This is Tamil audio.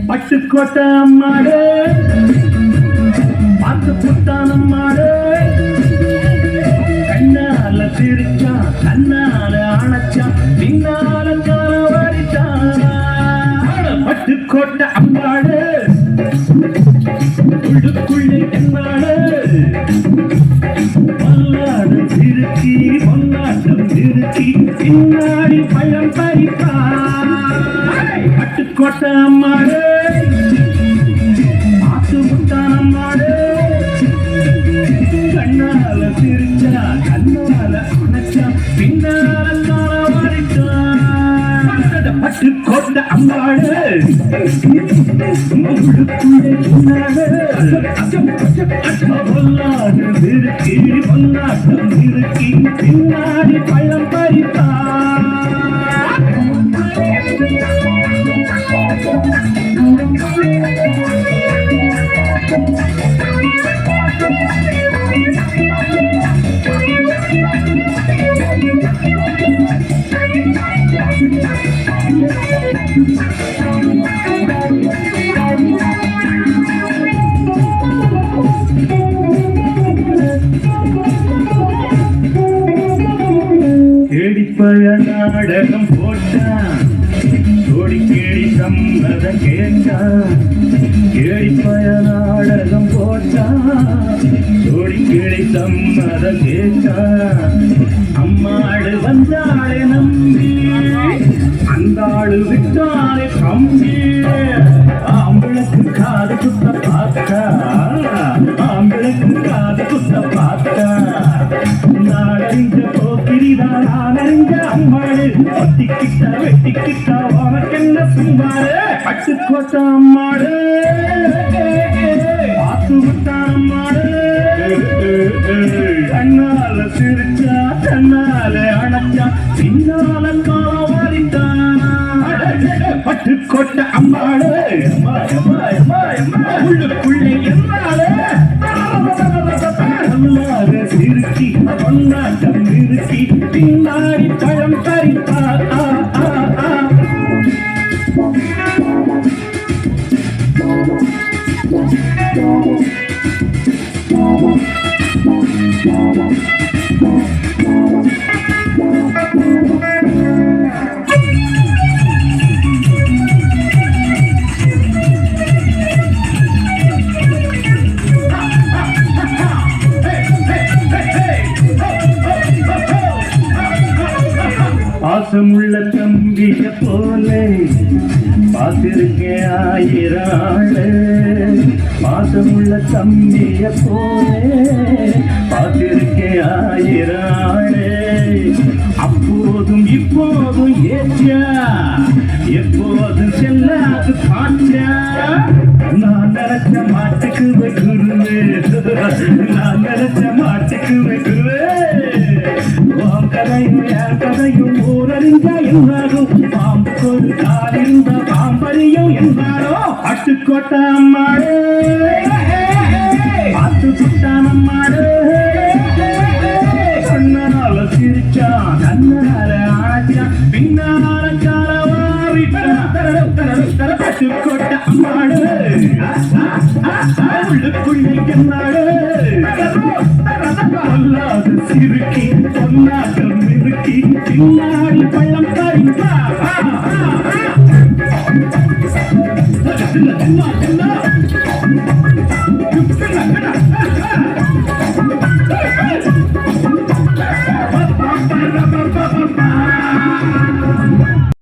பட்டுக்கோட்டை அம்மாடு பார்த்து புட்டான மாடு கண்ணால சிரிச்சா கண்ணால அணைச்சா பின்னால காலவரிச்சா பட்டுக்கோட்டை அம்மாடு உள்ளுக்குள்ளே என்னாடு பல்லாடு சிறுக்கி பொன்னாட்டம் சிறுக்கி பின்னாடி பழம் பறிப்பா பட்டுக்கோட்டை அம்மாடு கண்ணால சிரிச்சா கண்ணால அணைச்சா பின்னால பட்டுக்கோட்டை அம்மாடு பொல்லாடு திருக்கி பொன்னாட்டம் திருக்கி பின்னாடி பழம் பறித்தா கேடிப்பய நாடகம் போட்டான் ஜோடி கேடி சம்மதம் கேட்டான் கேடிப்பய நாடகம் போட்டான் ஜோடி கேடி சம்மதம் கேட்டான் அம்மாடு வந்தாளே நம்பி அந்த ஆளு விட்டாளே கம்பி ஆம்பளுக்கு காது குத்த பார்த்தா ஆம்பளுக்கு காது குத்த பார்த்தா நாடறிஞ்ச போக்கிரிதானறிஞ்ச அம்மாடு ஒட்டிக்கிட்ட வெட்டிக்கிட்ட உனக்கென்ன சும்மாடு பட்டுக்கோட்டை அம்மாடு பார்த்து விட்டான் அம்மாடு கண்ணால சிரிச்சா கண்ணால அணைச்சா பின்னால காலவரித்தான் பட்டுக்கோட்டை அம்மாடு உள்ளுக்குள்ளே என்னாடு சிறுக்கி பொன்னாட்டம் நிறுத்தி பின்னாடி பழம் பறித்தார் பாசமுள்ள தம்பிய போலே பார்த்திருக்கேன் ஆயிரம் ஆளு பாசமுள்ள தம்பிய போலே பார்த்திருக்கேன் ஆயிரம் ஆளு அப்போதும் இப்போதும் ஏச்சா எப்போதும் செல்லாது பாச்சா நான் நினைச்ச மாட்டுக்கு வைக்குருவே நான் நினைச்ச மாட்டுக்கு வைக்குருவே கதையும் ஊரறிஞ்சா என்னாலும் பாம்புக்கொரு காலிருந்த பாம்பறியும் என்னாரோ பட்டுக்கோட்டை அம்மாடு பார்த்து புட்டான் அம்மாடு கண்ணனால சிரிச்சா கண்ணனால ஆச்சா பின்னால காலவாரி பட்டுக்கோட்டை அம்மாடு உள்ளுக்குள்ளே என்னாடு பொல்லாது சிறுக்கி பொன்னாட்டம் நிறுத்தி பின்னாடி பழம் பறித்தா